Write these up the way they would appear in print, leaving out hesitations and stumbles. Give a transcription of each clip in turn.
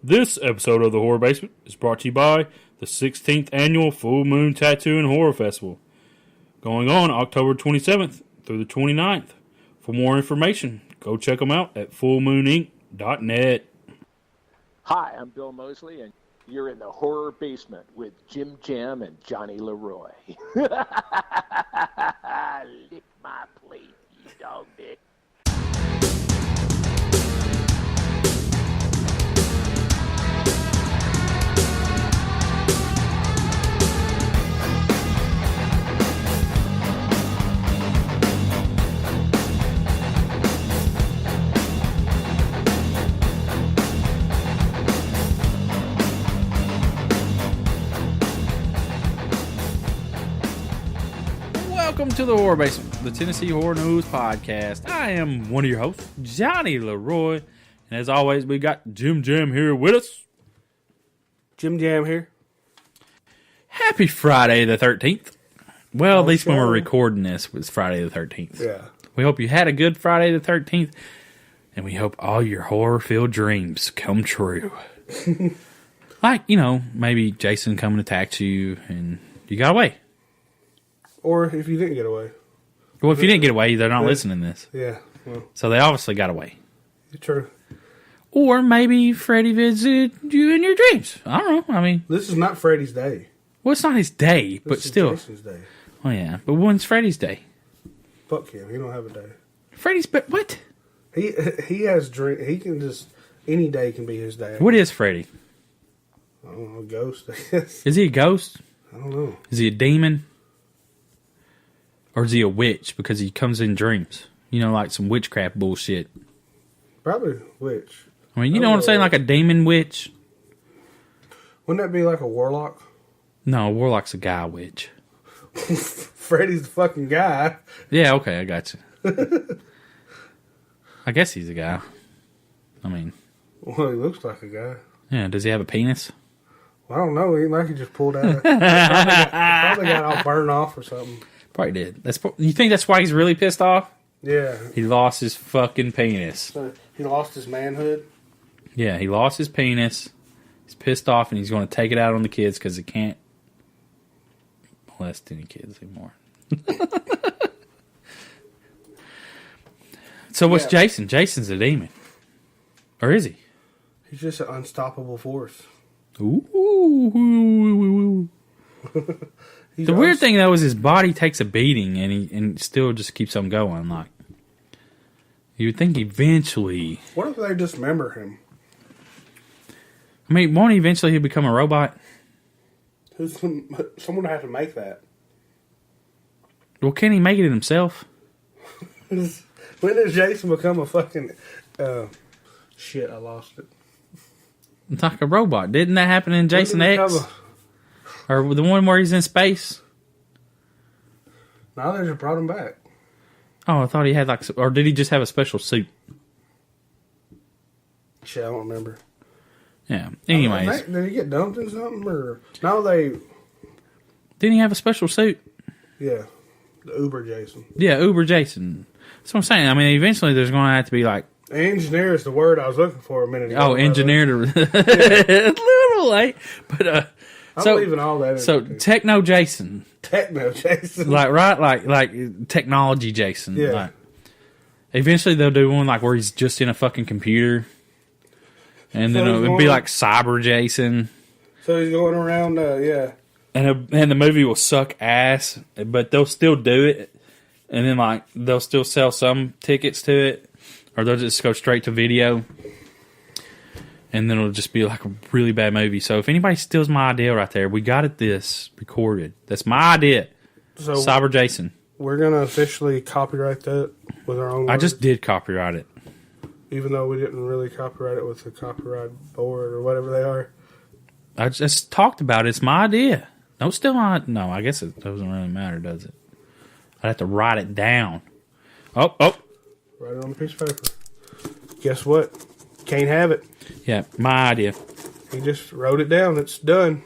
This episode of the Horror Basement is brought to you by the 16th Annual Full Moon Tattoo and Horror Festival, going on October 27th through the 29th. For more information, go check them out at fullmooninc.net. Hi, I'm Bill Mosley, and you're in the Horror Basement with Jim Jam and Johnny Leroy. Lick my plate, you dog dick. Welcome to the Horror Basement, the Tennessee Horror News Podcast. I am one of your hosts, Johnny Leroy, and as always, we got Jim Jam here with us. Jim Jam here. Happy Friday the 13th. Well, at least when we're recording this, was Friday the 13th. Yeah. We hope you had a good Friday the 13th, and we hope all your horror-filled dreams come true. Like, maybe Jason come and attacked you, and you got away. Or if you didn't get away. Well, if you didn't get away, they're not listening to this. Yeah. Well, So they obviously got away. true. Or maybe Freddy visited you in your dreams. I don't know. I mean, This is not Freddy's day. well, it's not his day, but This is still. Jason's day. Oh, yeah. But when's Freddy's day? Fuck him. He don't have a day. Freddy's, but what? He has drink. He can just any day can be his day. What is Freddy? I don't know. A ghost. I guess. Is he a ghost? I don't know. Is he a demon? Or is he a witch because he comes in dreams? Like some witchcraft bullshit. Probably witch. I mean, you know what I'm saying? Like a demon witch? Wouldn't that be like a warlock? No, a warlock's a guy witch. Freddy's the fucking guy. Yeah, okay, I got you. I guess he's a guy. I mean, Well, he looks like a guy. yeah, does he have a penis? Well, I don't know. He like he just pulled out. Probably got all burned off or something. Probably did. You think that's why he's really pissed off? Yeah. He lost his fucking penis. So he lost his manhood. Yeah, he lost his penis. He's pissed off, and he's going to take it out on the kids because he can't molest any kids anymore. So what's Jason? Jason's a demon. Or is he? He's just an unstoppable force. Ooh. The weird thing, though, is his body takes a beating, and still just keeps on going. Like, you would think eventually... What if they dismember him? I mean, won't eventually he become a robot? Someone would have to make that. Well, can he make it himself? When did Jason become a fucking... shit, I lost it. It's like a robot. Didn't that happen in Jason X? Or the one where he's in space? No, they just brought him back. Oh, I thought he had like... Or did he just have a special suit? Shit, I don't remember. Yeah. Anyways. Did he get dumped in something? Or... No, they... Didn't he have a special suit? Yeah. The Uber Jason. Yeah, Uber Jason. That's what I'm saying. I mean, eventually there's going to have to be like... Engineer is the word I was looking for a minute ago. Oh, engineer to... A little late. But, I'm leaving all that in. So, Techno Jason. Techno Jason. Like technology Jason. Yeah. Like, eventually they'll do one like where he's just in a fucking computer. And then it would be like Cyber Jason. So he's going around, yeah. And the movie will suck ass, but they'll still do it. And then like they'll still sell some tickets to it. Or they'll just go straight to video. And then it'll just be like a really bad movie. So if anybody steals my idea right there, we got this recorded. That's my idea. So Cyber Jason. We're going to officially copyright that with our own words. I just did copyright it. Even though we didn't really copyright it with the copyright board or whatever they are. I just talked about it. It's my idea. Don't steal my... No, I guess it doesn't really matter, does it? I'd have to write it down. Oh. Write it on a piece of paper. Guess what? Can't have it. Yeah, my idea. He just wrote it down. It's done.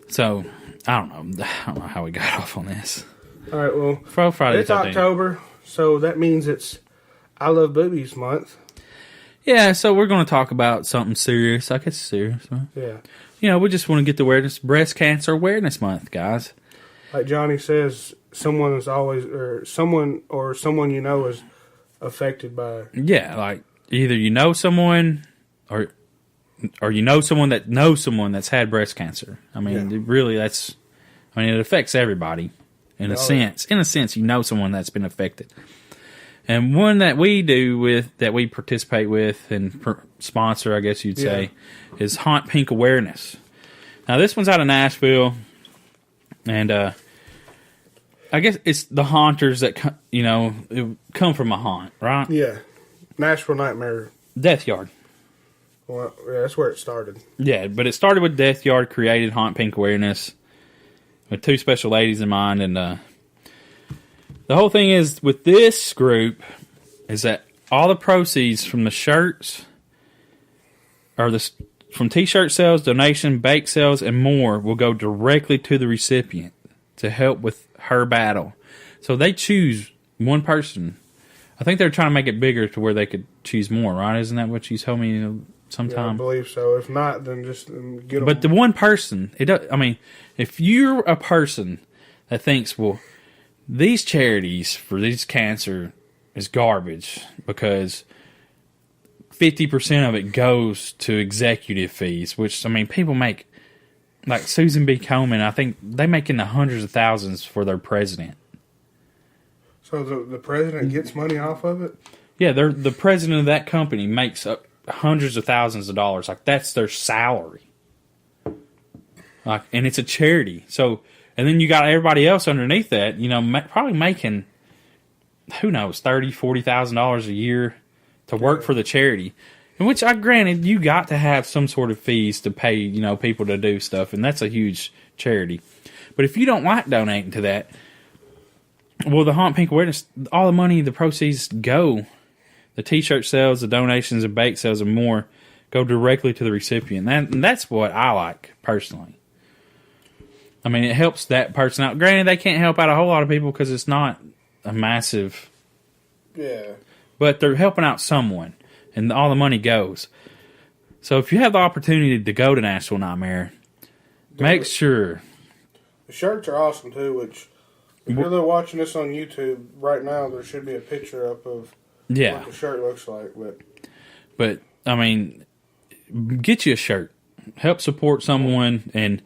So, I don't know how we got off on this. All right, well, Friday it's October, so that means it's I Love Boobies month. Yeah, so we're going to talk about something serious. I guess serious. Huh? Yeah. You know, we just want to get the awareness, Breast Cancer Awareness Month, guys. Like Johnny says, someone is always, or someone you know is affected by. Yeah, like either you know someone or you know someone that knows someone that's had breast cancer. I mean, it really, it affects everybody in a sense. In a sense, you know someone that's been affected. And one that we participate with and sponsor, I guess you'd say, is Haunt Pink Awareness. Now, this one's out of Nashville, and I guess it's the haunters that come from a haunt, right? Yeah, Nashville Nightmare Death Yard. Well, yeah, that's where it started. Yeah, but it started with Death Yard, created Haunt Pink Awareness with two special ladies in mind, and the whole thing is with this group is that all the proceeds from the shirts from T-shirt sales, donation, bake sales, and more will go directly to the recipient to help with her battle. So they choose one person. I think they're trying to make it bigger to where they could choose more, right? Isn't that what you told me sometime? Yeah, I believe so. If not, then just get them. But the one person, if you're a person that thinks, well, these charities for these cancer is garbage because 50% of it goes to executive fees, which, people make, like Susan B. Komen, I think they make in the hundreds of thousands for their president. So the president gets money off of it? Yeah, the president of that company makes hundreds of thousands of dollars. Like, that's their salary. Like, and it's a charity. So, and then you got everybody else underneath that, probably making, who knows, $30,000, $40,000 a year to work for the charity. In which, granted, you got to have some sort of fees to pay, people to do stuff, and that's a huge charity. But if you don't like donating to that, well, the Haunt Pink Awareness, all the money, the proceeds go, the T-shirt sales, the donations, and bake sales, and more, go directly to the recipient. And that's what I like, personally. It helps that person out. Granted, they can't help out a whole lot of people because it's not a massive... Yeah. But they're helping out someone, and all the money goes. So if you have the opportunity to go to Nashville Nightmare, make sure. The shirts are awesome, too, which, if you're watching this on YouTube, right now there should be a picture up of what the shirt looks like. But get you a shirt. Help support someone, and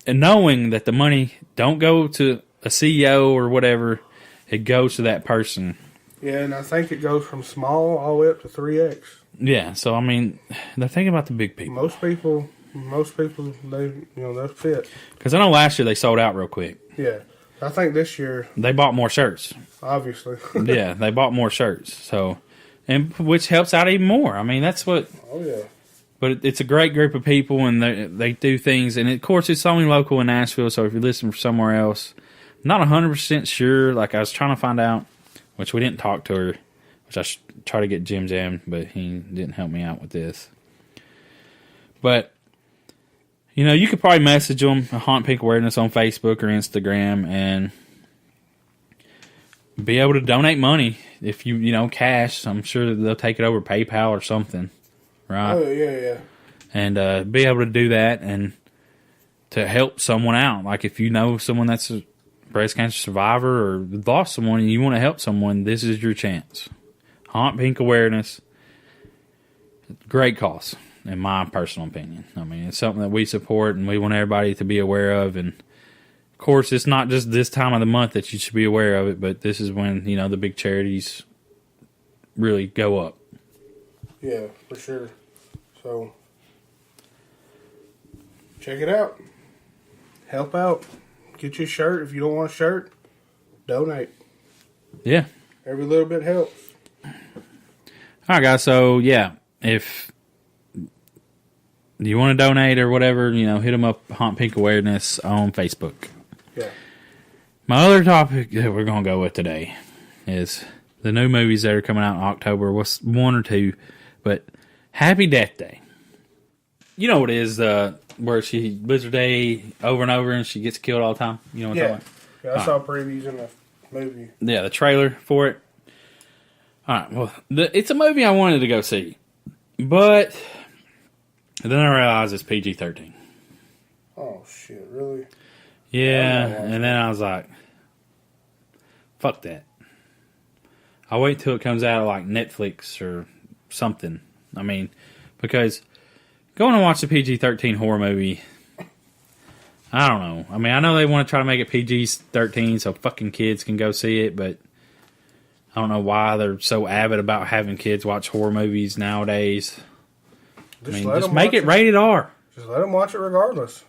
knowing that the money don't go to a CEO or whatever, it goes to that person. Yeah, and I think it goes from small all the way up to 3X. Yeah, so they're thinking about the big people. Most people, they'll fit. Because I know last year they sold out real quick. Yeah, I think this year they bought more shirts. Obviously. Yeah, they bought more shirts. So, and which helps out even more. That's what. Oh yeah. But it's a great group of people, and they do things. And of course, it's only local in Nashville. So if you're listening from somewhere else, not 100% sure. Like I was trying to find out. Which we didn't talk to her, which I tried to get Jim Jam, but he didn't help me out with this. But, you could probably message them, Haunt Pink Awareness on Facebook or Instagram, and be able to donate money if you, cash. I'm sure they'll take it over PayPal or something, right? Oh, yeah. And be able to do that and to help someone out. Like if you know someone that's a breast cancer survivor or lost someone and you want to help someone, this is your chance. Haunt Pink Awareness, great cause, in my personal opinion. It's something that we support and we want everybody to be aware of. And of course, it's not just this time of the month that you should be aware of it, but this is when, the big charities really go up. Yeah, for sure. So, check it out. Help out. Get you a shirt. If you don't want a shirt, donate. Yeah. Every little bit helps. All right, guys. So, if you want to donate or whatever, hit them up, Haunt Pink Awareness on Facebook. Yeah. My other topic that we're going to go with today is the new movies that are coming out in October. What's one or two, but Happy Death Day. You know what it is, where she lives her day over and over and she gets killed all the time? You know what I'm talking about? Yeah, I saw previews in the movie. Yeah, the trailer for it. All right, well, it's a movie I wanted to go see. But then I realized it's PG-13. Oh, shit, really? Yeah, and then I was like, fuck that. I'll wait till it comes out of like Netflix or something. I mean, because going to watch a PG-13 horror movie, I don't know. I mean, I know they want to try to make it PG-13 so fucking kids can go see it, but I don't know why they're so avid about having kids watch horror movies nowadays. Just make it rated R. Just let them watch it regardless.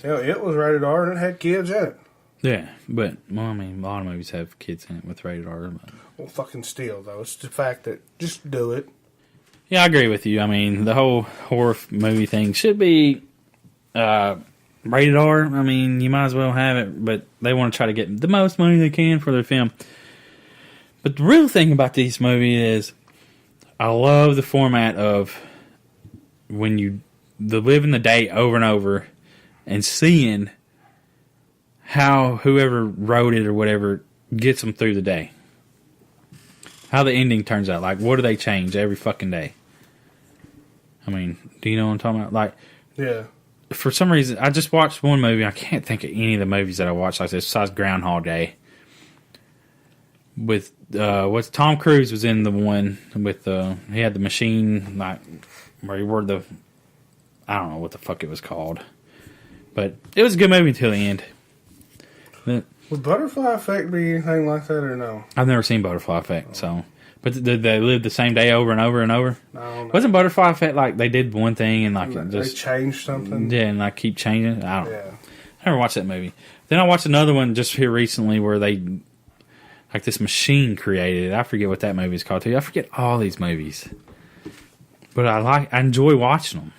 Yeah, it was rated R and it had kids in it. Yeah, but, well, I mean, a lot of movies have kids in it with rated R. But. Well, fucking still, though. It's the fact that just do it. Yeah, I agree with you. I mean, the whole horror movie thing should be rated R. I mean, you might as well have it, but they want to try to get the most money they can for their film. But the real thing about this movie is I love the format of when you living the day over and over and seeing how whoever wrote it or whatever gets them through the day. How the ending turns out. Like, what do they change every fucking day? I mean, do you know what I'm talking about? Like, yeah. For some reason, I just watched one movie. I can't think of any of the movies that I watched like this besides Groundhog Day. With what's Tom Cruise was in the one with he had the machine like where he wore the I don't know what the fuck it was called, but it was a good movie until the end. Would Butterfly Effect be anything like that or no? I've never seen Butterfly Effect, so but did they live the same day over and over and over? No. Wasn't Butterfly Effect like they did one thing and like it they just changed something? Yeah, and like keep changing. I don't know. Yeah. I never watched that movie. Then I watched another one just here recently where they. Like this machine created it. I forget what that movie is called too. I forget all these movies. But I enjoy watching them.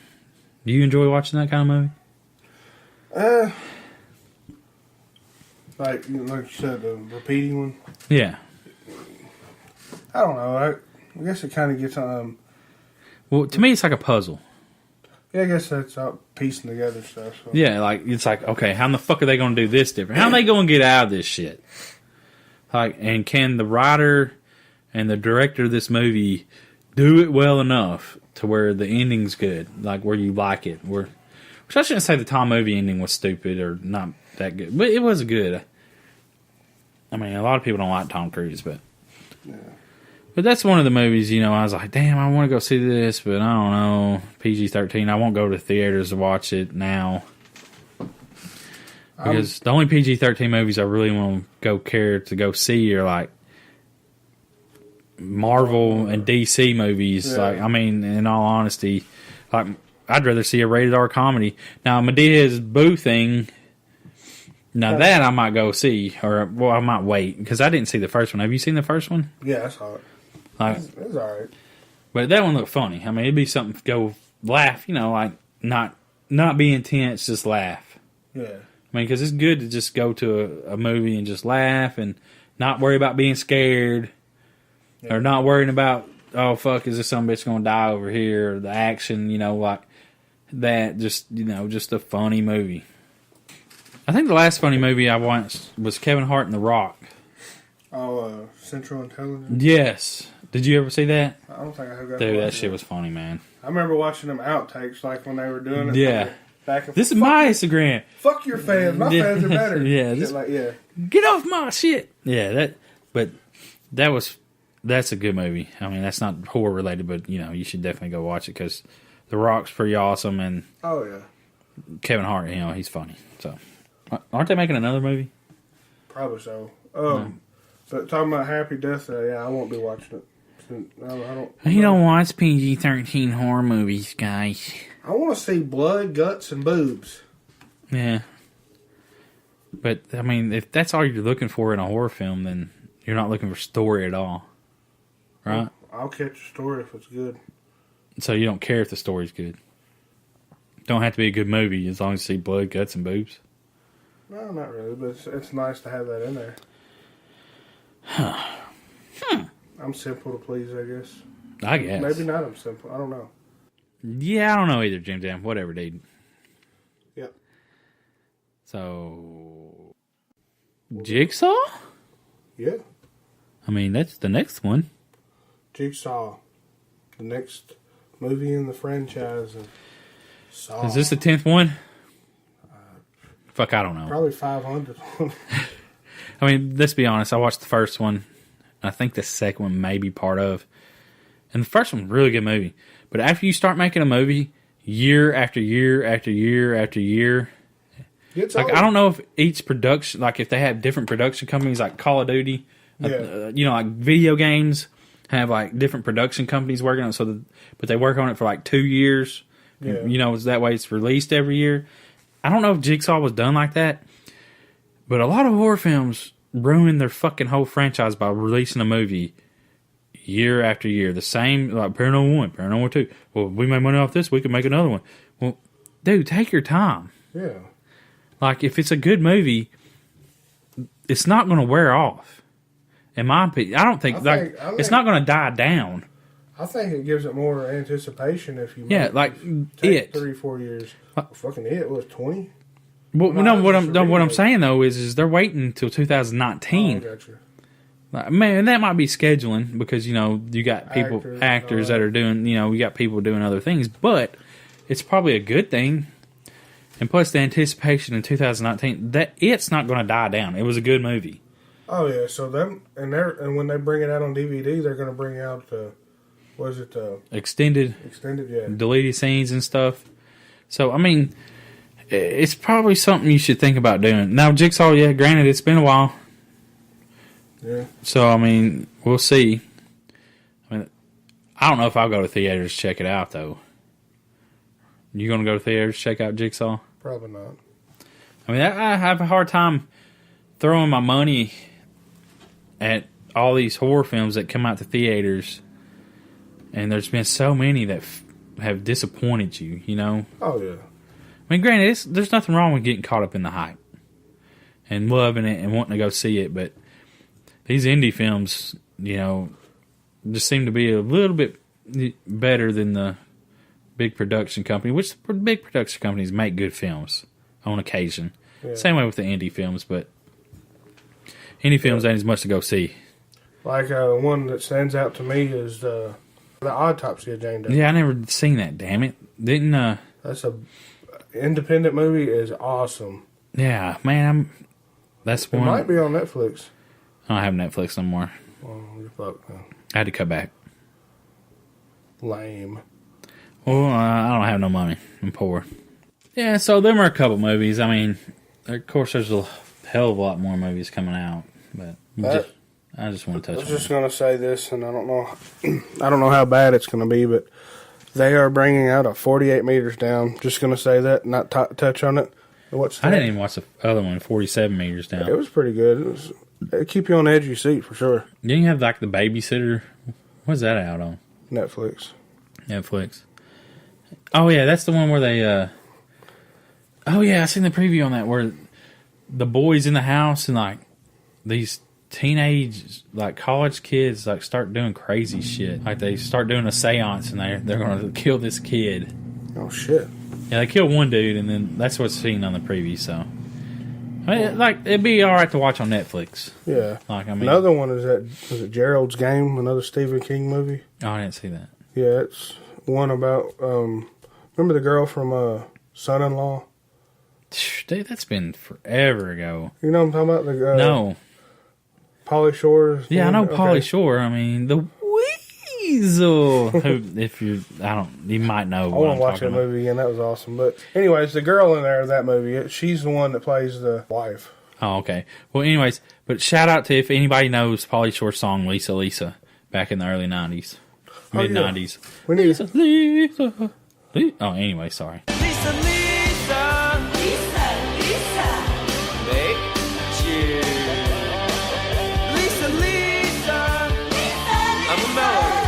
Do you enjoy watching that kind of movie? Like you said, the repeating one? Yeah. I don't know. I guess it kind of gets well, to me it's like a puzzle. Yeah, I guess that's piecing together stuff. So. Yeah, like it's like, okay, how in the fuck are they going to do this different? How are they going to get out of this shit? Like, and can the writer and the director of this movie do it well enough to where the ending's good, like where you like it? Which I shouldn't say the Tom movie ending was stupid or not that good, but it was good. I mean, a lot of people don't like Tom Cruise, but that's one of the movies. You know, I was like, damn, I want to go see this, but I don't know, PG-13. I won't go to theaters to watch it now. Because the only PG-13 movies I really want to care to go see are like Marvel and DC movies. Yeah. Like, I mean, in all honesty, like I'd rather see a rated R comedy. Now, Medea's Boo thing, that I might go see, or well, I might wait because I didn't see the first one. Have you seen the first one? Yeah, I saw it. Like, it was all right. But that one looked funny. I mean, it'd be something to go laugh. You know, like not be intense, just laugh. Yeah. I mean, because it's good to just go to a movie and just laugh and not worry about being scared or not worrying about, oh, fuck, is this some bitch going to die over here? Or the action, you know, like that. Just, you know, just a funny movie. I think the last funny movie I watched was Kevin Hart and The Rock. Oh, Central Intelligence? Yes. Did you ever see that? I don't think I have got Dude, that shit was funny, man. I remember watching them outtakes like when they were doing it. Yeah. This is my Instagram. Fuck your fans. My fans are better. Yeah, get off my shit. Yeah, that's a good movie. I mean, that's not horror related, but you know, you should definitely go watch it because The Rock's pretty awesome, and Kevin Hart, you know, he's funny. So, aren't they making another movie? Probably so. But talking about Happy Death Day, I won't be watching it. I don't. You don't watch PG-13 horror movies, guys. I want to see blood, guts, and boobs. Yeah. But, I mean, if that's all you're looking for in a horror film, then you're not looking for story at all. Right? I'll catch a story if it's good. So you don't care if the story's good? Don't have to be a good movie as long as you see blood, guts, and boobs? No, not really, but it's nice to have that in there. I'm simple to please, I guess. I guess. Maybe not I'm simple. I don't know. Yeah, I don't know either, Jim Jam. Whatever, dude. Yep. So, Jigsaw? Yeah. I mean, that's the next one. Jigsaw. The next movie in the franchise of Saw. Is this the 10th one? Fuck, I don't know. Probably 500. I mean, let's be honest. I watched the first one. I think the second one may be part of. And the first one was a really good movie. But after you start making a movie year after year after year after year, like I don't know if each production, like if they have different production companies like Call of Duty, like video games have like different production companies working on it. But they work on it for like 2 years. Yeah. That way it's released every year. I don't know if Jigsaw was done like that, but a lot of horror films ruin their fucking whole franchise by releasing a movie year after year. The same, like Paranormal 1, Paranormal 2. Well, we made money off this, we can make another one. Well, dude, take your time. Yeah. Like, if it's a good movie, it's not going to wear off. In my opinion, I think it's not going to die down. I think it gives it more anticipation if you take 3-4 years. Fucking It was 20. Well, no, what I'm saying though is they're waiting until 2019. Oh, gotcha. Like, man, that might be scheduling because you got actors that are doing you got people doing other things, but it's probably a good thing. And plus the anticipation in 2019 that it's not going to die down. It was a good movie. Oh yeah, so and when they bring it out on DVD, they're going to bring out extended, yeah, deleted scenes and stuff. So I mean, it's probably something you should think about doing. Now, Jigsaw, yeah, granted, it's been a while. Yeah. So I mean, we'll see. I mean, I don't know if I'll go to theaters to check it out though. You going to go to theaters to check out Jigsaw? Probably not. I mean, I have a hard time throwing my money at all these horror films that come out to theaters. And there's been so many that have disappointed you, Oh, yeah. I mean, granted, there's nothing wrong with getting caught up in the hype and loving it and wanting to go see it, but these indie films, just seem to be a little bit better than the big production company, which the big production companies make good films on occasion. Yeah. Same way with the indie films, but indie films ain't as much to go see. Like one that stands out to me is the Autopsy of Jane Doe. Yeah, I never seen that. Damn it! That's a independent movie. Is awesome. Yeah, man. It might be on Netflix. I don't have Netflix no more. Oh, you're fucked now. I had to cut back. Lame. Well, I don't have no money. I'm poor. Yeah, so them are a couple movies. I mean, of course, there's a hell of a lot more movies coming out, but I just want to touch on it. I was just going to say this, and I don't know how bad it's going to be, but they are bringing out a 48 meters down. Just going to say that, not touch on it. I didn't even watch the other one, 47 meters down. It was pretty good. It'd keep you on the edge of your seat, for sure. Didn't you have, like, The Babysitter? What's that out on? Netflix. Oh, yeah, that's the one where they... Oh, yeah, I seen the preview on that, where the boys in the house and, like, these teenage, like, college kids, like, start doing crazy shit. Like, they start doing a seance, and they're going to kill this kid. Oh, shit. Yeah, they kill one dude, and then that's what's seen on the preview, so... I mean, like, it'd be alright to watch on Netflix. Yeah. Like, I mean... Another one is it Gerald's Game, another Stephen King movie? Oh, I didn't see that. Yeah, it's one about, remember the girl from Son-in-Law? Dude, that's been forever ago. You know what I'm talking about? No. Pauly Shore? Yeah, I know Pauly Shore. I mean, the Weasel. You might know. I want to watch that movie again. That was awesome. But anyways, the girl in there, that movie, she's the one that plays the wife. Oh, okay. Well, anyways, but shout out to if anybody knows Pauly Shore's song "Lisa Lisa" back in the early '90s, mid '90s. We need Lisa. Oh, anyway, sorry. Lisa, Lisa, Lisa, Lisa, make you. Lisa, Lisa, I'm a melody.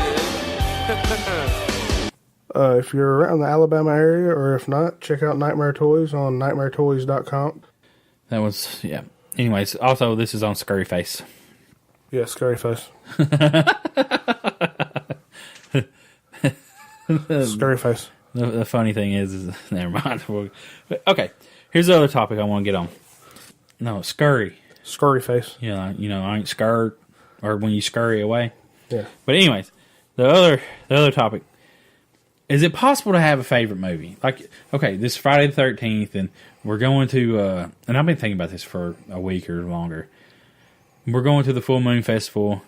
If you're around the Alabama area, or if not, check out Nightmare Toys on nightmaretoys.com. That was, yeah. Anyways, also, this is on Scurry Face. Yeah, Scurry Face. Scurry Face. The funny thing is never mind. Okay, here's the other topic I want to get on. No, scurry. Scurry Face. Yeah, I ain't scared, or when you scurry away. Yeah. But anyways, the other topic. is it possible to have a favorite movie? Like, okay, this Friday the 13th, and we're going to, and I've been thinking about this for a week or longer. We're going to the Full Moon Festival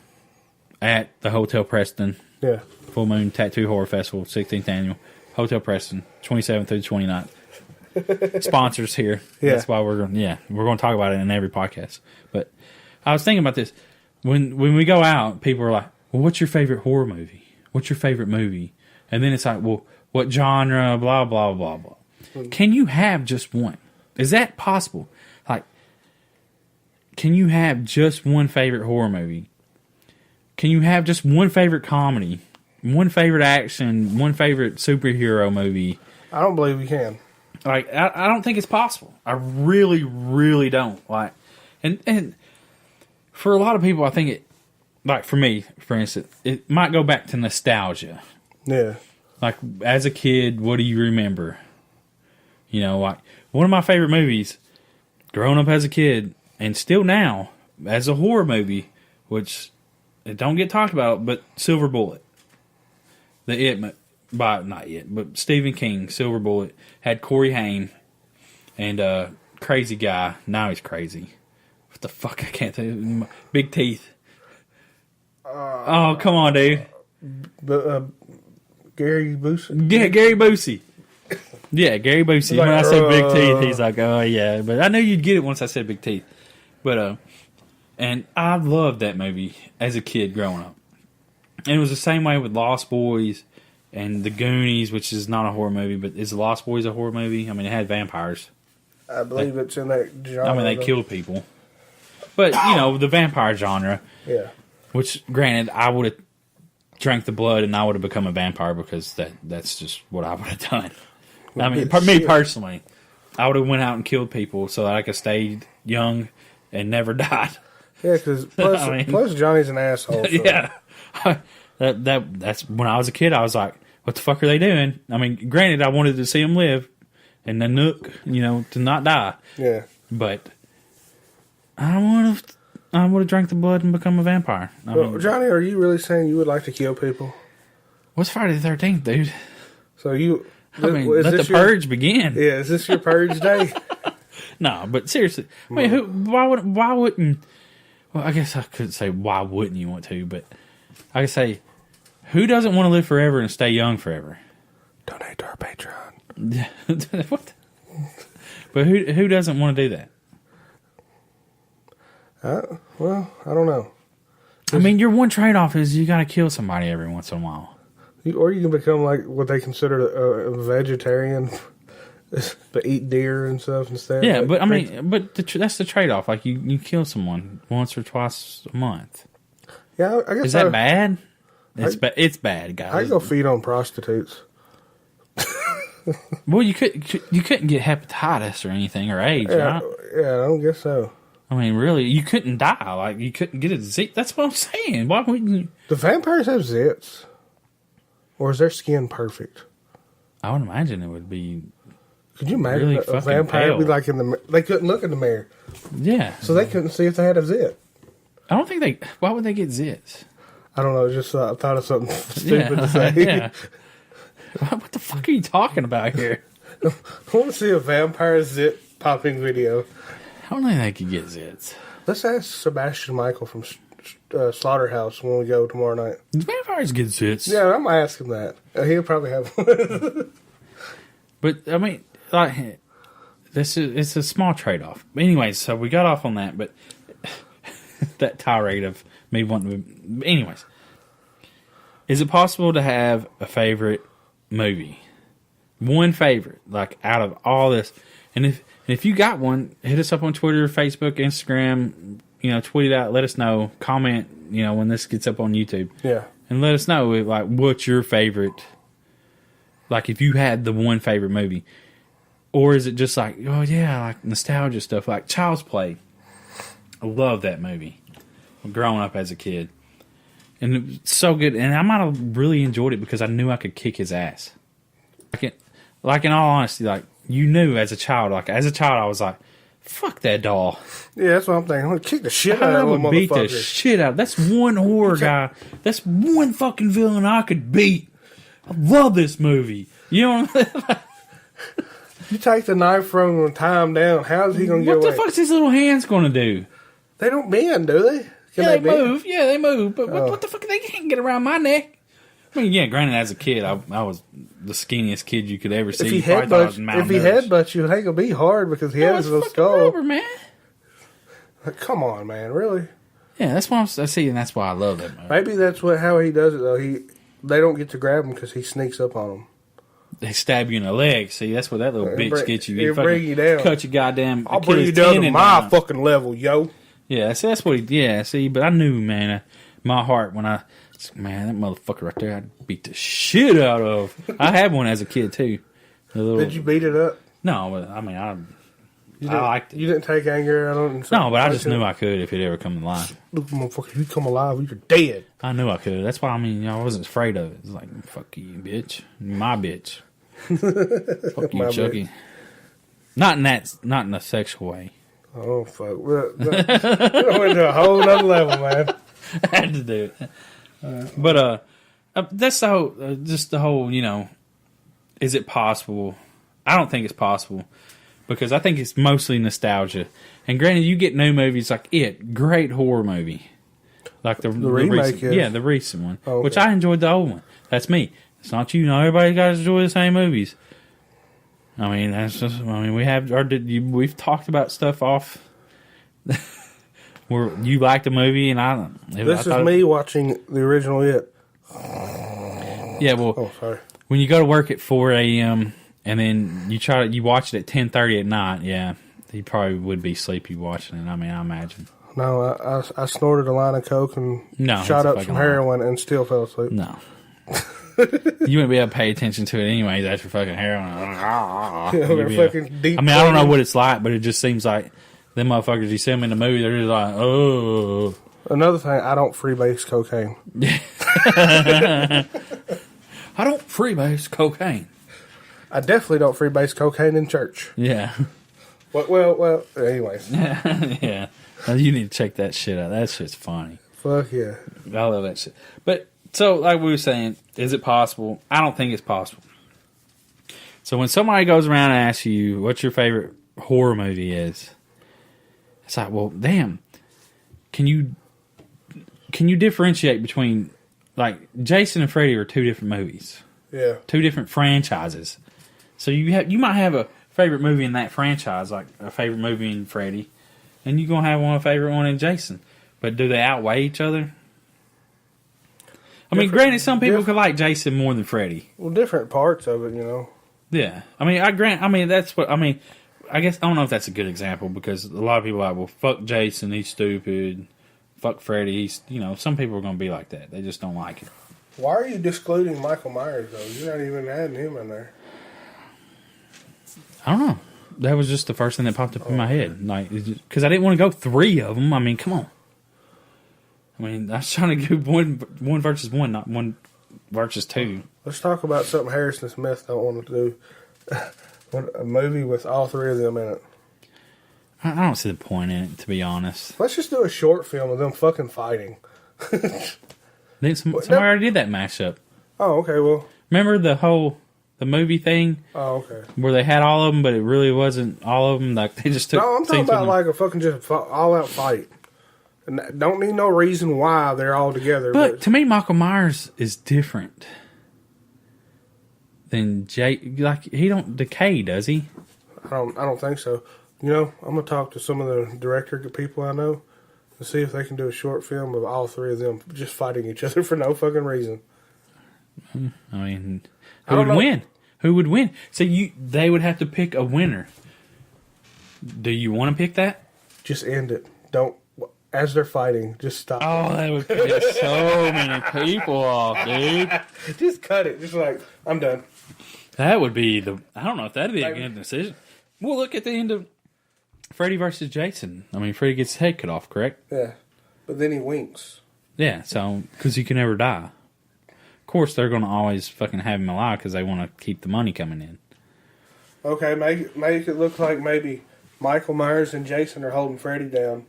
at the Hotel Preston. Yeah. Full Moon Tattoo Horror Festival, 16th annual. Hotel Preston, 27th through 29th. Sponsors here. Yeah. That's why we're going to talk about it in every podcast. But I was thinking about this. When we go out, people are like, well, what's your favorite horror movie? What's your favorite movie? And then it's like, well, what genre, blah, blah, blah, blah. Can you have just one? Is that possible? Like, can you have just one favorite horror movie? Can you have just one favorite comedy? One favorite action? One favorite superhero movie? I don't believe you can. Like, I don't think it's possible. I really, really don't. Like, and for a lot of people, I think it, like for me, for instance, it might go back to nostalgia. Yeah. Like, as a kid, what do you remember? You know, like, one of my favorite movies, growing up as a kid, and still now, as a horror movie, which it don't get talked about, but Silver Bullet. Not It, but Stephen King, Silver Bullet, had Corey Haim and crazy guy. Now he's crazy. What the fuck? I can't think. Big teeth. Oh, come on, dude. Gary Busey? Yeah, Gary Busey. Yeah, Gary Busey. Like, when I said big teeth, he's like, oh, yeah. But I knew you'd get it once I said big teeth. But, and I loved that movie as a kid growing up. And it was the same way with Lost Boys and The Goonies, which is not a horror movie, but is Lost Boys a horror movie? I mean, it had vampires. I believe it's in that genre. I mean, they killed people. But, you know, the vampire genre. Yeah. Which, granted, I would have drank the blood and I would have become a vampire because that's just what I would have done. I mean, me personally, I would have went out and killed people so that I could stay young and never died. Yeah, because plus Johnny's an asshole. So. Yeah. That's when I was a kid, I was like, what the fuck are they doing? I mean, granted, I wanted to see them live and the nook, you know, to not die. Yeah. But I would have drank the blood and become a vampire. I mean, Johnny, are you really saying you would like to kill people? What's Friday the 13th, dude? So you... I mean, let the purge begin. Yeah, is this your purge day? No, but seriously, I mean, why wouldn't? Well, I guess I could say why wouldn't you want to, but I could say, who doesn't want to live forever and stay young forever? Donate to our Patreon. What? But who doesn't want to do that? Well, I don't know. I mean, your one trade-off is you got to kill somebody every once in a while. Or you can become like what they consider a vegetarian, but eat deer and stuff instead. Yeah, like, but I mean, that's the trade-off. Like you kill someone once or twice a month. Yeah, I guess. Is that bad? It's bad, guys. I go feed on prostitutes. Well, you couldn't get hepatitis or anything or AIDS, right? Yeah, I don't guess so. I mean, really, you couldn't die. Like you couldn't get a disease. That's what I'm saying. Why wouldn't you? Do vampires have zits? Or is their skin perfect? I would imagine it would be. Could you imagine really a vampire pale. be like in the? They couldn't look in the mirror, Yeah. so they couldn't see if they had a zit. I don't think they. Why would they get zits? I don't know. Just I thought of something stupid to say. Yeah. What the fuck are you talking about here? I want to see a vampire zit popping video. I don't think they could get zits. Let's ask Sebastian Michael from Slaughterhouse when we go tomorrow night. Do vampires get zits? Yeah, I'm gonna ask him that. He'll probably have one. But I mean, like, it's a small trade-off. Anyways, so we got off on that, but that tirade of me wanting to. Anyways, is it possible to have a favorite movie? One favorite, like out of all this, and if you got one, hit us up on Twitter, Facebook, Instagram. You know, tweet it out. Let us know. Comment. You know, when this gets up on YouTube. Yeah. And let us know, like, what's your favorite. Like, if you had the one favorite movie, or is it just like, oh yeah, like nostalgia stuff, like Child's Play. I love that movie. Growing up as a kid, and it was so good. And I might have really enjoyed it because I knew I could kick his ass. Like in all honesty, like you knew as a child, I was like, fuck that doll. Yeah, that's what I'm thinking. I'm gonna kick the shit out of that little motherfucker. Beat the shit out. That's one horror guy. That's one fucking villain I could beat. I love this movie. You know what I mean? You take the knife from him and tie him down. How's he going to get away? What the fuck's his little hands going to do? They don't bend, do they? Can They bend? move. Yeah, they move. But what the fuck? They can't get around my neck. I mean, yeah, granted, as a kid, I was the skinniest kid you could ever see. If he Probably thought I was headbutts you, it ain't going to be hard because he has his little skull. Rubber, man. Like, come on, man. Really? Yeah, that's why I see, and that's why I love that movie. Maybe that's how he does it, though. They don't get to grab him because he sneaks up on them. They stab you in the leg. See, that's what that little bitch gets you. He'll bring you down. Cut your goddamn. I'll bring you down to my fucking level, yo. Yeah, see, that's what he. Yeah, see, but I knew, man, my heart when that motherfucker right there, I'd beat the shit out of. I had one as a kid too. Did you beat it up? No, but I mean, I liked it. You didn't take anger out on it? No, but I just knew I could if it ever come to life. Look, motherfucker, if you come alive, you're dead. I knew I could. That's why, I mean, I wasn't afraid of it. It's like, fuck you, bitch. My bitch. Fuck you, Chucky. Bitch. Not in a sexual way. Oh, fuck. We went to a whole nother level, man. I had to do it. But that's just the whole, is it possible? I don't think it's possible because I think it's mostly nostalgia. And granted, you get new movies like It, great horror movie. Like the remake recent, the recent one, which I enjoyed the old one. That's me. It's not you. Not everybody got to enjoy the same movies. I mean, that's just. I mean, we've talked about stuff off. Where you liked the movie and I don't. This is me watching the original It. Yeah, well, sorry. When you go to work at 4 a.m. and then you watch it at 10:30 at night, yeah, you probably would be sleepy watching it. I mean, I imagine. No, I snorted a line of coke and shot up some heroin and still fell asleep. No. You wouldn't be able to pay attention to it anyways after fucking heroin. I don't know what it's like, but it just seems like them motherfuckers, you see them in the movie, they're just like, oh. Another thing, I don't freebase cocaine. I don't freebase cocaine. I definitely don't freebase cocaine in church. Yeah. Well, anyways. Yeah. You need to check that shit out. That shit's funny. Fuck yeah. I love that shit. But, so, like we were saying, is it possible? I don't think it's possible. So when somebody goes around and asks you what your favorite horror movie is, it's like, well, damn. Can you differentiate between, like, Jason and Freddy are two different movies. Yeah. Two different franchises. So you might have a favorite movie in that franchise, like a favorite movie in Freddy, and you're going to have a favorite one in Jason. But do they outweigh each other? I mean, granted, some people could like Jason more than Freddy. Well, different parts of it, Yeah. I mean, that's what, I guess, I don't know if that's a good example because a lot of people are like, well, fuck Jason, he's stupid. Fuck Freddy, he's, some people are going to be like that. They just don't like it. Why are you excluding Michael Myers, though? You're not even adding him in there. I don't know. That was just the first thing that popped up in my head. Like, because I didn't want to go 3 of them. I mean, come on. I mean, I was trying to go one versus one, not one versus two. Let's talk about something Harrison Smith don't want to do. A movie with all 3 of them in it. I don't see the point in it, to be honest. Let's just do a short film of them fucking fighting. Somebody already did that mashup. Oh, okay, well. Remember the movie thing? Oh, okay. Where they had all of them, but it really wasn't all of them. Like, they just took... No, I'm talking about like a fucking just all-out fight. And don't need no reason why they're all together. But to me, Michael Myers is different than Jay. Like, he don't decay, does he? I don't think so. I'm gonna talk to some of the director people I know and see if they can do a short film of all 3 of them just fighting each other for no fucking reason. I mean, who would win? Who would win? So they would have to pick a winner. Do you want to pick that? Just end it. Don't. As they're fighting, just stop. Oh, that would piss so many people off, dude. Just cut it. Just like, I'm done. That would be I don't know if that'd be a good decision. Well, look at the end of Freddy versus Jason. I mean, Freddy gets his head cut off, correct? Yeah. But then he winks. Yeah, so, because he can never die. Of course, they're going to always fucking have him alive because they want to keep the money coming in. Okay, make it look like maybe Michael Myers and Jason are holding Freddy down.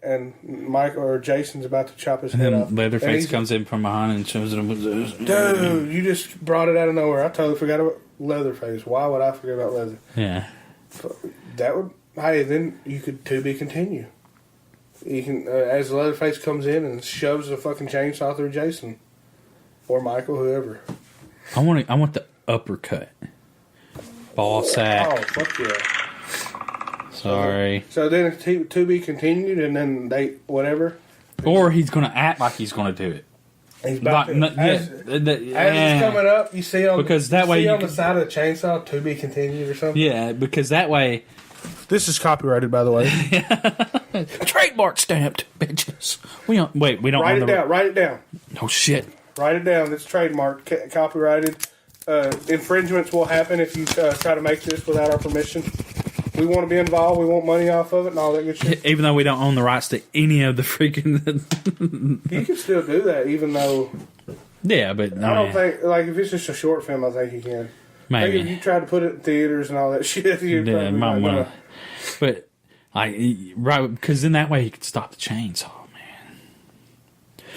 and Michael or Jason's about to chop his And head then off. Leatherface comes in from behind and shows him. Dude, you just brought it out of nowhere. I totally forgot about Leatherface. Why would I forget about Leather? Yeah. That would. Hey, then you could to be continue. You can as Leatherface comes in and shoves a fucking chainsaw through Jason or Michael, whoever. I want the uppercut. Ball sack. Oh fuck yeah! Sorry. So then it's to be continued, and then they whatever. Or he's gonna act like he's gonna do it. He's about to, as it's coming up, you see on because that way on the side of the chainsaw to be continued or something. Yeah, because that way. This is copyrighted, by the way. Trademark stamped, bitches. We don't write it down. Write it down. Oh shit. Write it down. It's trademarked, copyrighted. Infringements will happen if you try to make this without our permission. We want to be involved. We want money off of it and all that good shit. Even though we don't own the rights to any of the freaking. You can still do that, even though. Yeah, but I don't think if it's just a short film, I think you can. Maybe if you try to put it in theaters and all that shit, you probably But right, because then that way he could stop the chainsaw, man.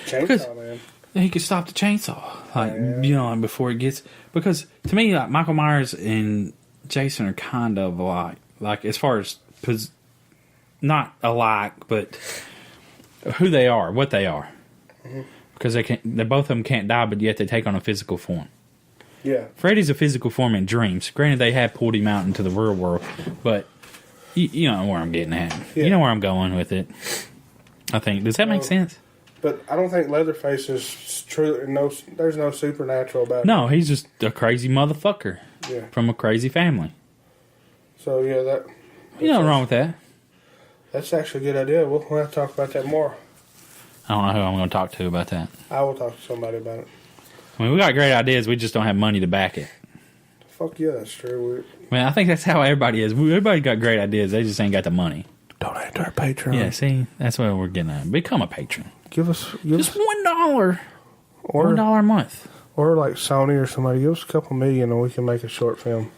Chainsaw man. He could stop the chainsaw, like before it gets. Because to me, like Michael Myers and Jason are kind of like as far as not alike, but who they are, what they are. Mm-hmm. Because they both of them can't die, but yet they take on a physical form. Yeah. Freddy's a physical form in dreams. Granted, they have pulled him out into the real world, but you know where I'm getting at. Yeah. You know where I'm going with it. I think. Does that make sense? But I don't think Leatherface is true. There's no supernatural about it. No, he's just a crazy motherfucker. Yeah. From a crazy family. So yeah, that. You know what's wrong with that? That's actually a good idea. We'll have to talk about that more. I don't know who I'm going to talk to about that. I will talk to somebody about it. I mean, we got great ideas. We just don't have money to back it. Fuck yeah, that's true. I think that's how everybody is. Everybody got great ideas. They just ain't got the money. Donate to our Patreon. Yeah, see, that's what we're getting at. Become a patron. Give us $1 or $1 a month, or like Sony or somebody. Give us a couple million, and we can make a short film.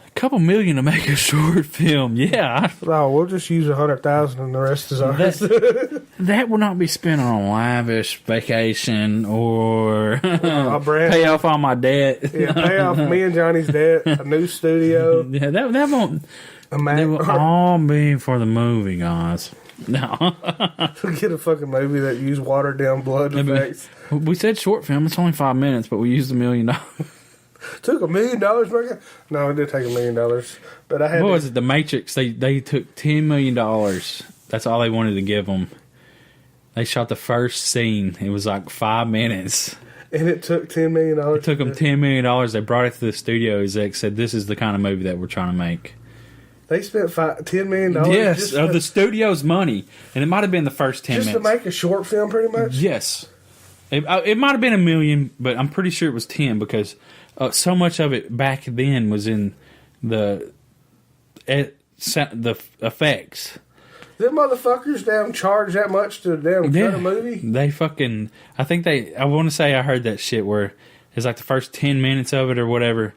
A couple million to make a short film, yeah. No, we'll just use 100,000, and the rest is ours. That will not be spent on lavish vacation or pay off all my debt. Yeah, pay off me and Johnny's debt. A new studio. Yeah, that won't. They will all be for the movie, guys. No. We'll get a fucking movie that use watered down blood effects. We said short film. It's only 5 minutes, but we used $1 million. Took $1 million, Mark? No, it did take $1 million. But I had. What was it? The Matrix. They took $10 million. That's all they wanted to give them. They shot the first scene. It was like 5 minutes. And it took $10 million. It took them $10 million. They brought it to the studios. They said, "This is the kind of movie that we're trying to make." They spent $10 million. Yes, of the studio's money, and it might have been the first 10 minutes. Just to make a short film, pretty much. Yes, it might have been $1 million, but I'm pretty sure it was 10 because so much of it back then was in the effects. Them motherfuckers damn charge that much to damn cut a movie? They fucking. I want to say I heard that shit where it's like the first 10 minutes of it or whatever.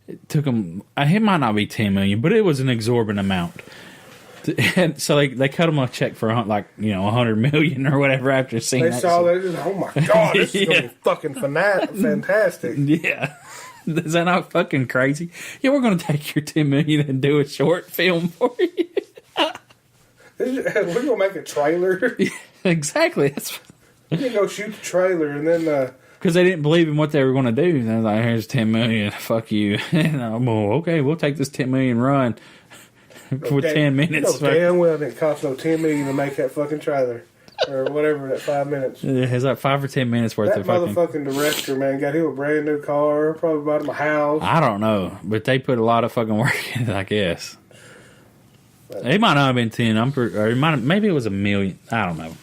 It took them. It might not be 10 million, but it was an exorbitant amount. And so they cut them a check for $100 million or whatever after seeing that. They saw that. Just, oh my god, this is gonna be fucking fantastic. Yeah. Is that not fucking crazy? Yeah, we're gonna take your $10 million and do a short film for you. We're gonna make a trailer. Exactly. We're gonna go shoot the trailer and then. Because they didn't believe in what they were going to do. They was like, "Here's $10 million. Fuck you." And I'm okay, we'll take this $10 million run for 10 minutes. Damn well it didn't cost no $10 million to make that fucking trailer or whatever that 5 minutes. Yeah, it's like 5 or 10 minutes worth of fucking. That motherfucking director, man, got him a brand new car. Probably bought him a house. I don't know, but they put a lot of fucking work in it, I guess. It might not have been 10. Maybe it was $1 million. I don't know.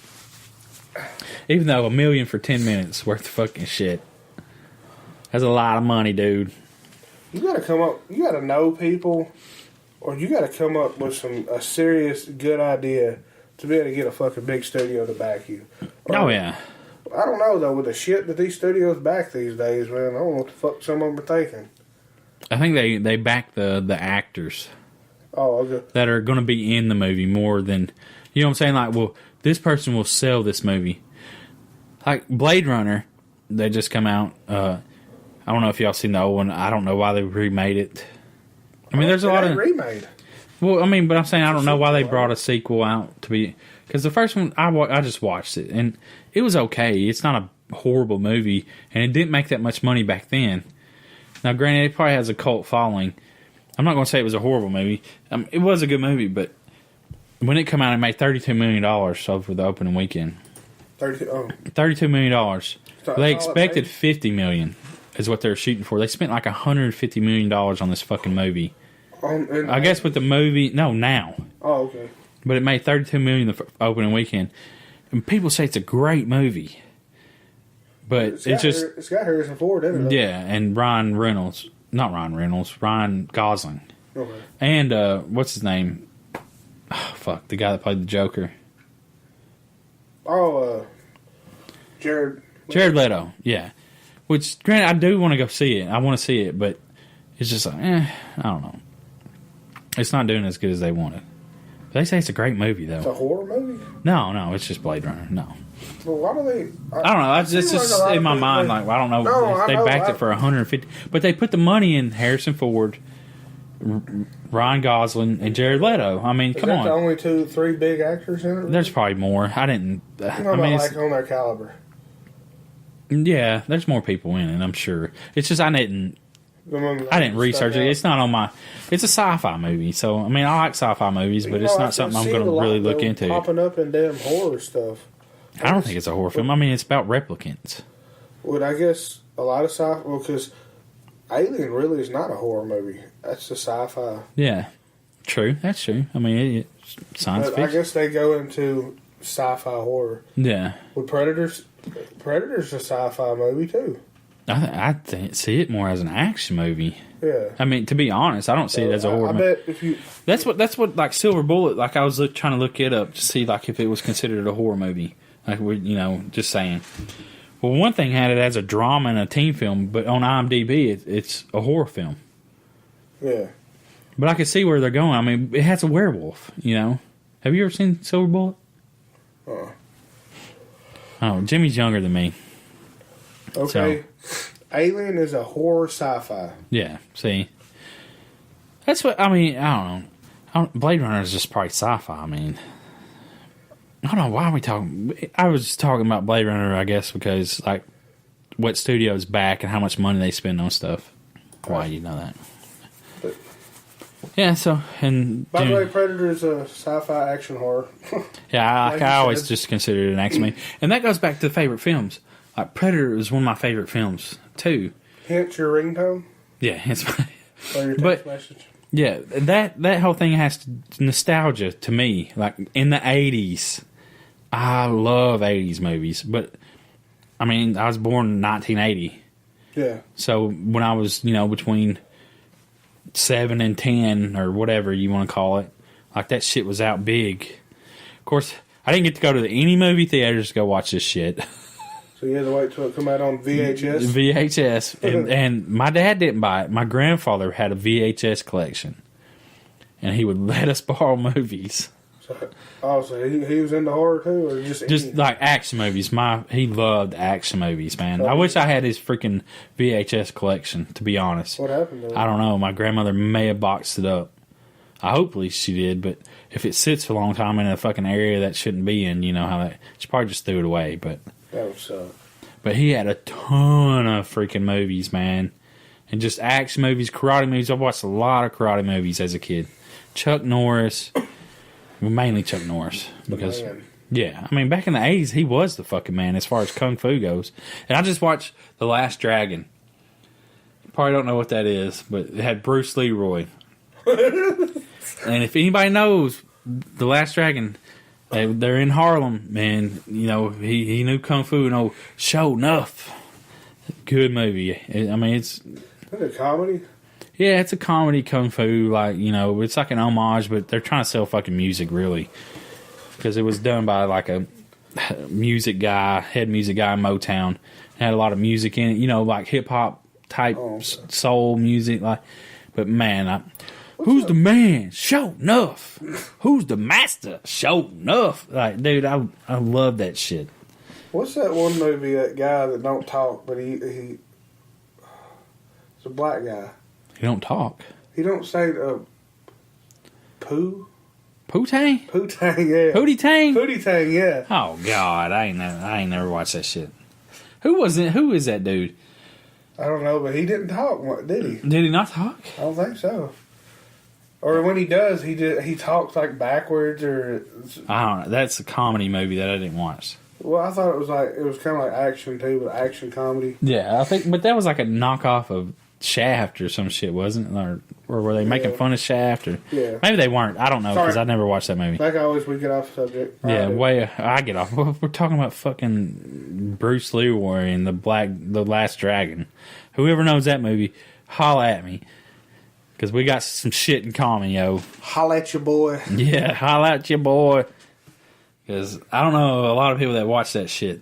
Even though $1 million for 10 minutes worth of fucking shit. That's a lot of money, dude. You gotta know people, or you gotta come up with a serious good idea to be able to get a fucking big studio to back you. Oh, yeah. I don't know, though, with the shit that these studios back these days, man, I don't know what the fuck some of them are thinking. I think they back the actors. Oh, okay. That are going to be in the movie more than, You know what I'm saying? Like, well, this person will sell this movie. Like Blade Runner, they just come out. I don't know if y'all seen the old one. I don't know why they remade it. I mean, there's a lot of remade. Well, I mean, but I'm saying I don't know why they brought a sequel out to be, because the first one I just watched it and it was okay. It's not a horrible movie, and it didn't make that much money back then. Now, granted, it probably has a cult following. I'm not going to say it was a horrible movie. It was a good movie, but when it came out, it made $32 million over the opening weekend. $32 million. They expected $50 million is what they were shooting for. They spent like $150 million on this fucking movie. I guess with the movie, no, now. Oh, okay. But it made $32 million the opening weekend. And people say it's a great movie. But it's got Harrison Ford in it. Yeah, and Ryan Gosling. Okay. And what's his name? Oh, fuck, the guy that played the Joker. Oh, Jared Leto, yeah. Which, granted, I do want to go see it. I want to see it, but it's just like, I don't know. It's not doing as good as they wanted. But they say it's a great movie, though. It's a horror movie? No, it's just Blade Runner. No. Well, why do they... I don't know. It's just in my mind, like, I don't know. They backed it for $150. But they put the money in Harrison Ford, Ryan Gosling, and Jared Leto. I mean, come on. The only 2-3 big actors in it? There's probably more. I didn't... I mean, like on their caliber. Yeah, there's more people in it, I'm sure. It's just I didn't research it. It's not on my... It's a sci-fi movie, so, I mean, I like sci-fi movies, but it's not something I'm going to really look into. Popping up in damn horror stuff. I don't think it's a horror film. I mean, it's about replicants. Well, I guess a lot of sci-fi... Well, because Alien really is not a horror movie. That's a sci-fi. Yeah, true. That's true. I mean, it's science fiction. I guess they go into sci-fi horror. Yeah. With Predator's a sci-fi movie, too. I see it more as an action movie. Yeah. I mean, to be honest, I don't see it as a horror movie. Bet if you... That's what like Silver Bullet, like I was trying to look it up to see like if it was considered a horror movie. Like, just saying. Well, one thing had it as a drama and a teen film, but on IMDb, it's a horror film. Yeah. But I can see where they're going. I mean, it has a werewolf, Have you ever seen Silver Bullet? Oh, Jimmy's younger than me. Okay. So, Alien is a horror sci-fi. Yeah, see. That's what, I mean, I don't know. Blade Runner is just probably sci-fi, I mean. I don't know, why are we talking... I was just talking about Blade Runner, I guess, because, like, what studio's back and how much money they spend on stuff. Why you know that. But, yeah, so... and by the way, Predator is a sci-fi action horror. Yeah, I always just consider it an action movie. And that goes back to favorite films. Like, Predator is one of my favorite films, too. Hence your ringtone? Yeah, it's my... Or your text message? Yeah, that whole thing has nostalgia to me. Like, in the 80s, I love 80s movies. But, I mean, I was born in 1980. Yeah. So, when I was, between 7 and 10, or whatever you want to call it, like, that shit was out big. Of course, I didn't get to go to any movie theaters to go watch this shit. So you had to wait till it come out on VHS? VHS. And my dad didn't buy it. My grandfather had a VHS collection. And he would let us borrow movies. So he was into horror too? Or just like action movies. He loved action movies, man. I wish I had his freaking VHS collection, to be honest. What happened to it? I don't know. My grandmother may have boxed it up. Hopefully she did, but if it sits for a long time in a fucking area that shouldn't be in, how that... She probably just threw it away, but... That would suck. But he had a ton of freaking movies, man. And just action movies, karate movies. I watched a lot of karate movies as a kid. Chuck Norris. Well, mainly Chuck Norris. Because, yeah, I mean, back in the 80s, he was the fucking man as far as Kung Fu goes. And I just watched The Last Dragon. Probably don't know what that is, but it had Bruce Leroy. And if anybody knows The Last Dragon... They're in Harlem, man. He knew Kung Fu. Show enough. Good movie. I mean, it's... Is it a comedy? Yeah, it's a comedy Kung Fu. Like, it's like an homage, but they're trying to sell fucking music, really. Because it was done by, like, a music guy, head music guy in Motown. It had a lot of music in it, like hip-hop type soul music. But, man, Who's the man? Show enough. Who's the master? Show enough. Like, dude, I love that shit. What's that one movie? That guy that don't talk, but he it's a black guy. He don't talk. He don't say poo. Pootie? Pootie, yeah. Pootie Tang? Pootie Tang, yeah. Oh God, I ain't never watched that shit. Who was it? Who is that dude? I don't know, but he didn't talk, did he? Did he not talk? I don't think so. Or when he does, he talks like backwards, or I don't know. That's a comedy movie that I didn't watch. well, I thought it was kind of like action too, but action comedy. Yeah, I think, but that was like a knockoff of Shaft or some shit, wasn't it? Or were they making fun of Shaft? Or Yeah, maybe they weren't. I don't know because I never watched that movie. Like always, we get off subject. Yeah, I get off. We're talking about fucking Bruce Lee and the Last Dragon. Whoever knows that movie, holla at me. Because we got some shit in common, yo. Holla at your boy. Yeah, holla at your boy. Because I don't know a lot of people that watch that shit.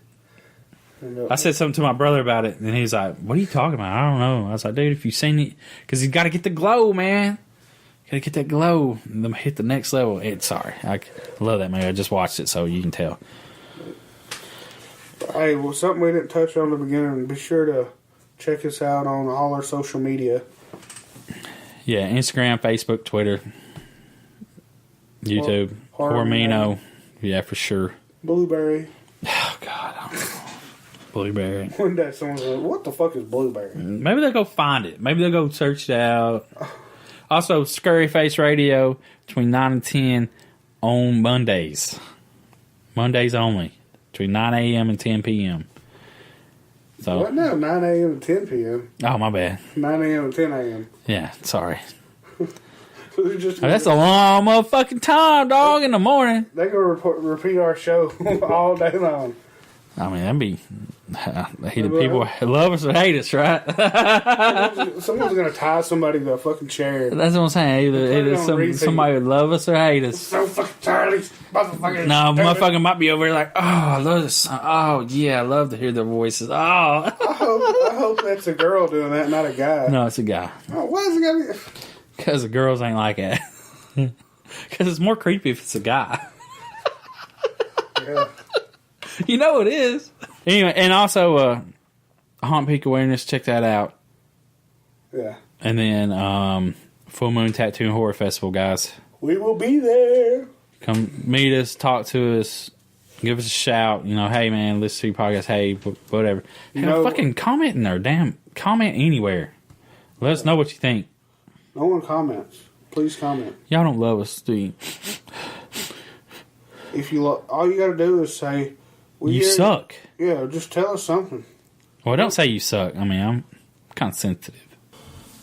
I said something to my brother about it, and he's like, what are you talking about? I don't know. I was like, dude, if you've seen it, because you got to get the glow, man. Got to get that glow and then hit the next level. Sorry. I love that movie. I just watched it, so you can tell. Hey, well, something we didn't touch on in the beginning. Be sure to check us out on all our social media. Yeah, Instagram, Facebook, Twitter, YouTube, Hormino. Yeah, for sure. Blueberry. Oh, God. I don't know. Blueberry. One day someone's like, what the fuck is Blueberry? Maybe they'll go find it. Maybe they'll go search it out. Also, Scurry Face Radio between 9 and 10 on Mondays. Mondays only. Between 9 a.m. and 10 p.m. So, What now? 9 a.m. to 10 p.m. Oh, my bad. 9 a.m. to 10 a.m. Yeah, sorry. Just, That's a long motherfucking time, dog, in the morning. They go repeat our show all day long. I mean, that'd be... people love us or hate us, right? Someone's going to tie somebody to a fucking chair. That's what I'm saying. Either somebody would love us or hate us. So fucking tired of these motherfuckers. No, motherfucker might be over there like, oh, I love this. Oh, yeah, I love to hear their voices. Oh. I hope that's a girl doing that, not a guy. No, it's a guy. Oh, why is it got to be... Because the girls ain't like that. Because it's more creepy if it's a guy. Yeah. You know it is. Anyway, and also Haunt Peak Awareness, check that out. Yeah. And then Full Moon Tattoo and Horror Festival, guys. We will be there. Come meet us, talk to us, give us a shout. You know, hey man, listen to your podcast. Hey, whatever. Fucking comment in there. Damn, comment anywhere. Let us know what you think. No one comments. Please comment. Y'all don't love us, do you? If you all you got to do is say you suck. Yeah, just tell us something. Well, don't say you suck. I mean, I'm kind of sensitive.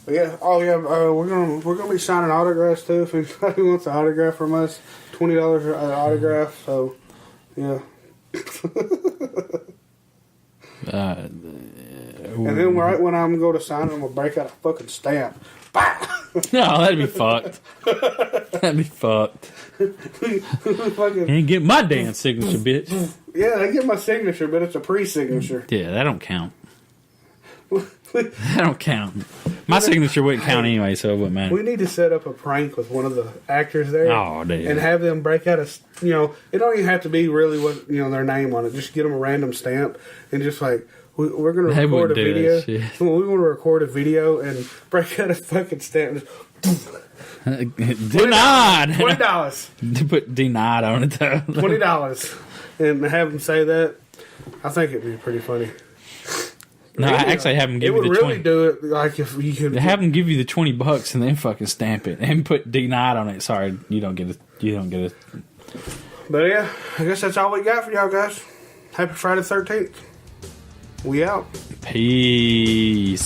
But yeah. Oh yeah. We're gonna be signing autographs too. If anybody wants an autograph from us, $20 an autograph. So yeah. And then right when I'm going to sign it, I'm gonna break out a fucking stamp. No, that'd be fucked. That'd be fucked. You ain't get my damn signature, bitch. Yeah, I get my signature, but it's a pre-signature. Yeah, that don't count. That don't count. My signature wouldn't count anyway, so it wouldn't matter. We need to set up a prank with one of the actors there. Oh, dude. And have them break out it don't even have to be really what, their name on it. Just get them a random stamp and just like, we're going to record a video. We want to record a video and break out a fucking stamp. Denied. $20. Put denied on it, though. $20. And have them say that. I think it'd be pretty funny. No, I actually have them give you the 20. It would really do it like if you could. Have them give you the $20 and then fucking stamp it and put denied on it. Sorry, you don't get it. But yeah, I guess that's all we got for y'all guys. Happy Friday the 13th. We out. Peace.